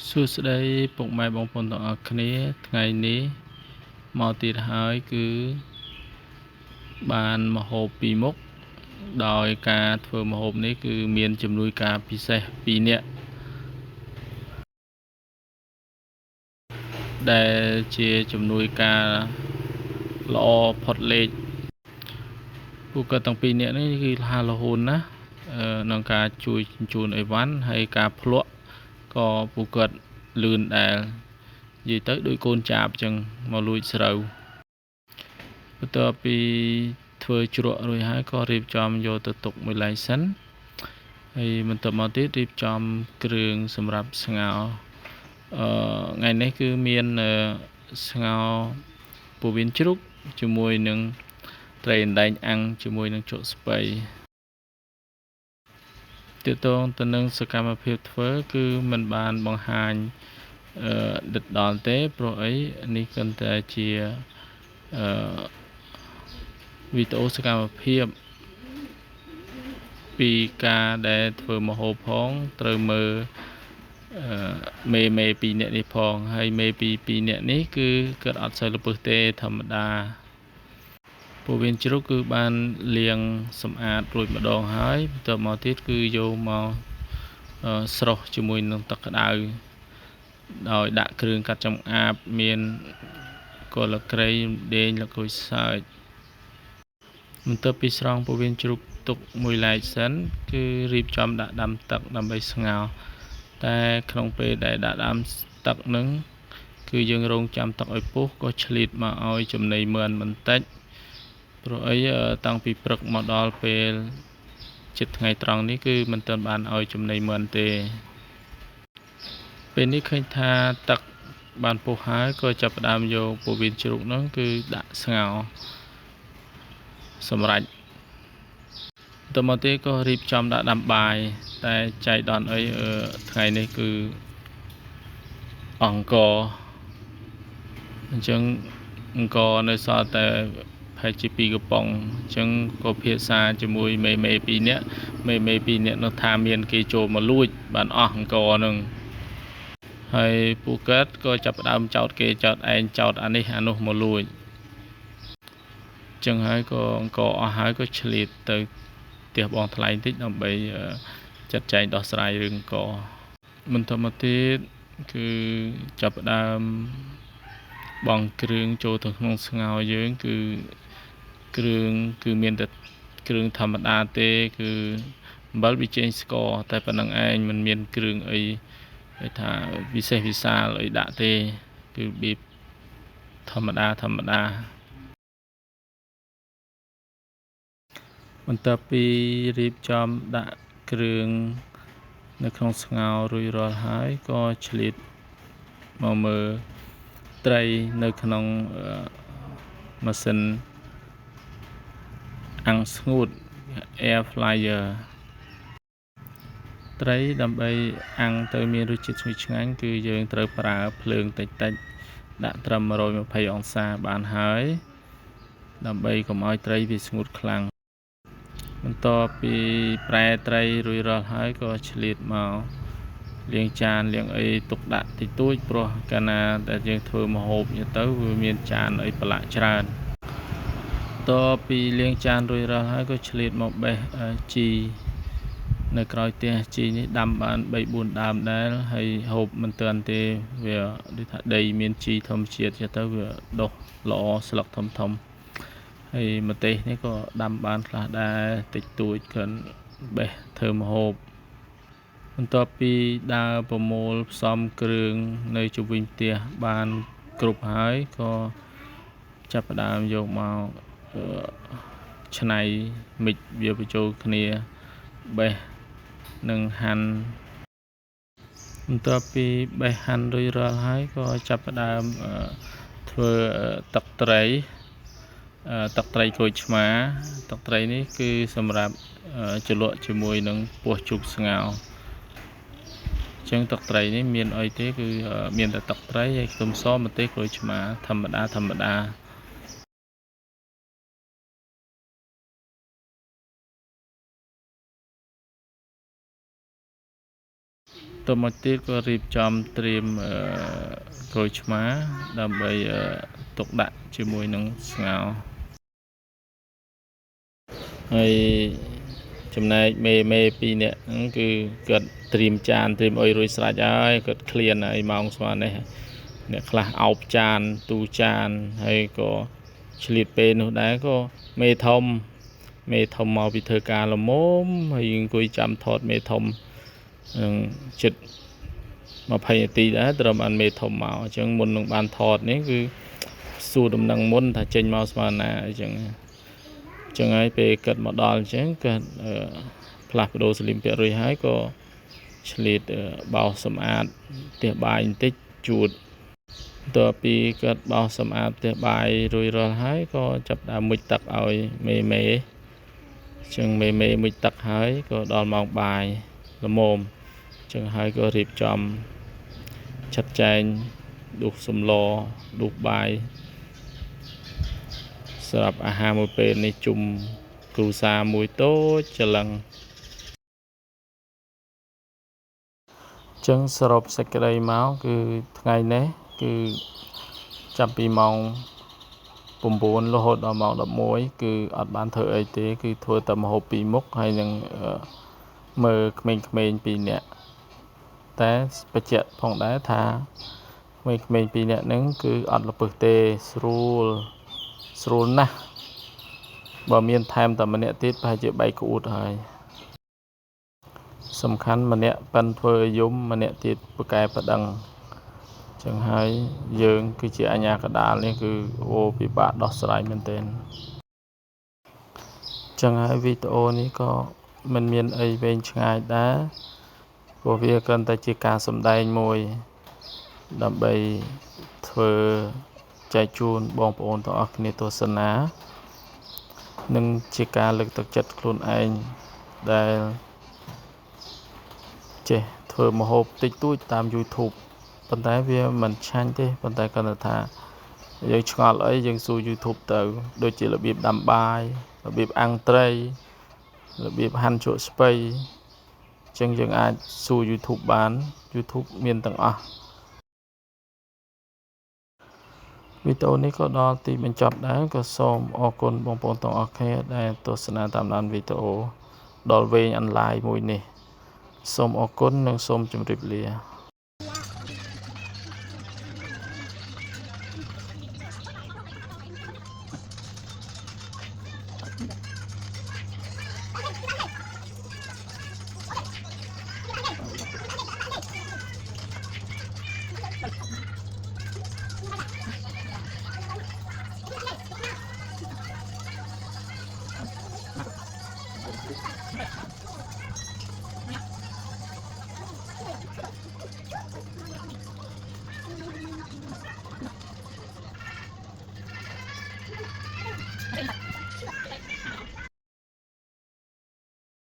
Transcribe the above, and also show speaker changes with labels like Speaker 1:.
Speaker 1: សួស្តីពុកម៉ែបងប្អូនទាំងអស់គ្នាថ្ងៃនេះមកទៀតហើយគឺបានម្ហូបពីរមុខដោយការធ្វើម្ហូបនេះគឺមានជំនួយការពិសេស2នាក់ដែលជាជំនួយការល្អផុតលេខពួកគាត់ទាំងពីរនាក់នេះគឺរហ័សរហួនណាស់ក្នុងការជួយជញ្ជូនអីវ៉ាន់ហើយការភ្លក់ក៏ពួកគាត់លឿនដែលនិយាយទៅដូចកូនចាបអញ្ចឹងមកលួចស្រូវបន្ទាប់ពីធ្វើជ្រក់រួចហើយក៏រៀបចំយកទៅទុកមួយឡែកសិនហើយបន្ទាប់មកទៀតរៀបចំគ្រឿងសម្រាប់ស្ងោរថ្ងៃនេះគឺមានស្ងោរពោះវៀនជ្រូកជាមួយនឹងត្រីអណ្ដែងអាំងជាមួយនឹងជក់ស្ពៃទាក់ទងទៅនឹងសកម្មភាពធ្វើគឺមិនបានបង្ហាញដិតដល់ទេព្រោះអីនេះគ្រាន់តែជាវីដេអូសកម្មភាពពីការដែលធ្វើម្ហូបផងត្រូវមើលមេពីរនាក់នេះផងហើយមេពីរនាក់នេះគឺគាត់អត់សូវល្ពឹសទេធម្មតាពោះវៀនជ្រូកគឺបានលាងសម្អាតរួចម្ដងហើយបន្ទាប់មកទៀតគឺយកមកស្រុះជាមួយនឹងទឹកក្តៅដោយដាក់គ្រឿងកាត់ចម្អាបមានគល់ស្លឹកគ្រៃដេងល្កួយសើចបន្ទាប់ពីស្រង់ពោះវៀនជ្រូកទុកមួយឡែកសិនគឺរៀបចំដាក់ដាំទឹកដើម្បីស្ងោរតែក្នុងពេលដែលដាក់ដាំទឹកនឹងគឺយើងរងចាំទឹកឲ្យពុះក៏ឆ្លៀតមកឲ្យចំណីមើលបន្តិចព្រោះអីតាំងពីព្រឹកមកដល់ពេលជិតថ្ងៃត្រង់នេះគឺមិនទាន់បានឲ្យចំណីមើលទេពេលនេះឃើញថាទឹកបានពុះហើយក៏ចាប់ផ្ដើមយកពោះវៀនជ្រូកនោះគឺដាក់ស្ងោរសម្រាប់តមកទេក៏រៀបចំដាក់ដាំបាយតែចៃដន្យអីថ្ងៃនេះគឺអង្គរអញ្ចឹងអង្គរនៅសល់តែប្រហែលជា2កំប៉ុងអញ្ចឹងក៏ភាសាជាមួយមេពីរនាក់មេពីរនាក់នោះថាមានគេចូលមកលួចបានអស់អង្គរនឹងហើយពួកគាត់ក៏ចាប់ផ្ដើមចោតគេចោតឯងចោតអានេះអានោះមកលួចអញ្ចឹងហើយក៏អង្គរអស់ហើយក៏ឆ្លៀតទៅផ្ទះបងថ្លៃបន្តិចដើម្បីចាត់ចែងដោះស្រាយរឿងអង្គរបន្តមកទៀតគឺចាប់ផ្ដើមបងគ្រឿងចូលទៅក្នុងស្ងោរយើងគឺគ្រឿងគឺមានតែគ្រឿងធម្មតាទេគឺអំបិលប៊ីចេងស្ករតែប៉ុណ្្នឹងឯងមិនមានគ្រឿងអីគេថាពិសេសវិសាលអីដាក់ទេគឺប៊ីធម្មតាបន្ទាប់ពីរៀបចំដាក់គ្រឿងនៅក្នុងស្ងោររួចរាល់ហើយក៏ឆ្លៀតមកមើលត្រីនៅក្នុងម៉ាស៊ីនអាំងស្ងួត air fryer ត្រីដើម្បីអាំងទៅមានរសជាតិឈ្ងុយឆ្ងាញ់គឺយើងត្រូវប្រើភ្លើងតិចដាក់ត្រឹម120អង្សាបានហើយដើម្បីកុំឲ្យត្រីវាស្ងួតខ្លាំងបន្ទាប់ពីប្រែត្រីរួចរាល់ហើយក៏ឆ្លៀតមកលាងចានលាងអីទុកដាក់តិចតួចព្រោះកាលណាតែយើងធ្វើម្ហូបទៅវាមានចានអីប្រឡាក់ច្រើនបន្ទាប់ពីលាងចានរួចរាល់ហើយក៏ឆ្លៀតមកបេះជីនៅក្រោយផ្ទះជីនេះដាំបាន 3-4 ដើមដែរហើយហូបមិនទាន់ទេវាដូចថាដីមានជីធម្មជាតិចឹងទៅវាដុះល្អស្លឹកធំហើយម្ទេសនេះក៏ដាំបានខ្លះដែរតិចតួចគ្រាន់បេះធ្វើម្ហូបបន្ទាប់ពីដើរប្រមូលផ្សំគ្រឿងនៅជុំវិញផ្ទះបានគ្រប់ហើយក៏ចាប់ផ្ដើមយកមកច្នៃមិចវាបញ្ចូលគ្នាបេះនិងហាន់បន្ទាប់ពីបេះហាន់រួចរាល់ហើយក៏ចាប់ផ្ដើមធ្វើទឹកត្រីក្រូចឆ្មាទឹកត្រីនេះគឺសម្រាប់ជ្រលក់ជាមួយនឹងពោះជ្រូកស្ងោរអញ្ចឹងទឹកត្រីនេះមានអីទេគឺមានតែទឹកត្រីហើយខ្ទឹមសម្ទេសក្រូចឆ្មាធម្មតា តមកទៀតក៏រៀបចំត្រៀមក្រូចឆ្មាដើម្បីទុកដាក់ជាមួយនឹងស្ងោរហើយចំណែកមេពីរនាក់ហ្នឹងគឺគាត់ត្រៀមចានត្រៀមអុយរួចស្រេចហើយគាត់ឃ្លានហើយម៉ោងស្មើនេះអ្នកខ្លះអោបចានទូចានហើយក៏ឆ្លៀតពេលនោះដែរក៏មេធំមកពីធ្វើការល្មមហើយអង្គុយចាំថតមេធំនឹងចិត្ត20នាទីដែរត្រឹមបានមេធំមកអញ្ចឹងមុននឹងបានថតនេះគឺសួរដំណឹងមុនថាចេញមកស្មើណាអញ្ចឹងហើយពេលគិតមកដល់អញ្ចឹងគាត់ផ្លាស់ប្ដូរសលីមពាក់រួចហើយក៏ឆ្លៀតបោសសម្អាតផ្ទះបាយបន្តិចជូតបន្ទាប់ពីគាត់បោសសម្អាតផ្ទះបាយរួចរាល់ហើយក៏ចាប់ដើមមុជទឹកឲ្យមេអញ្ចឹងមេមុជទឹកហើយក៏ដល់ម៉ោងបាយល្មមអញ្ចឹងហើយក៏រៀបចំចាត់ចែងដួសសម្លដួសបាយសម្រាប់អាហារមួយពេលនេះជុំគ្រួសារមួយតូចច្រឡឹងចឹងសរុបសេចក្តីមកគឺថ្ងៃនេះគឺចាប់ពីម៉ោង9រហូតដល់ម៉ោង11គឺអត់បានធ្វើអីទេគឺធ្វើតែម្ហូប2មុខហើយនឹងមើលក្មេងៗ2នាក់តែបញ្ជាក់ផងដែរថាក្មេងៗ2នាក់ហ្នឹងគឺអត់ល្ពឹសទេស្រួលណាស់បើមានថែមតែម្នាក់ទៀតប្រហែលជា3ក្អួតហើយសំខាន់ម្នាក់ប៉ិនធ្វើយំម្នាក់ទៀតប្រកែប្រដឹងចឹងហើយយើងគឺជាអាញាកដាលនេះគឺពិបាកដោះស្រាយមែនទែនចឹងហើយវីដេអូនេះក៏មិនមានអីវែងឆ្ងាយដែរព្រោះវាគ្រាន់តែជាការសម្ដែងមួយដើម្បីធ្វើចែកជូនបងប្អូនទាំងអស់គ្នាទស្សនានិងជាការលើកទឹកចិត្តខ្លួនឯងដែលចេះធ្វើម្ហូបតិចតួចតាម YouTube ប៉ុន្តែវាមិនឆាញ់ទេប៉ុន្តែគាត់ថាយើងឆ្ងល់អីយើងស៊ូ YouTube ទៅដូចជារបៀបដាំបាយរបៀបអាំងត្រីរបៀបហាន់ជក់ស្ពៃអញ្ចឹងយើងអាចស៊ូ YouTube បាន YouTube មានទាំងអស់វីដេអូនេះក៏ដល់ទីបញ្ចប់ដែរក៏សូមអរគុណបងប្អូនទាំងអស់គ្នាដែលទស្សនាតាមដានវីដេអូដល់វែងអនឡាញមួយនេះសូមអរគុណនិងសូមជម្រាបលា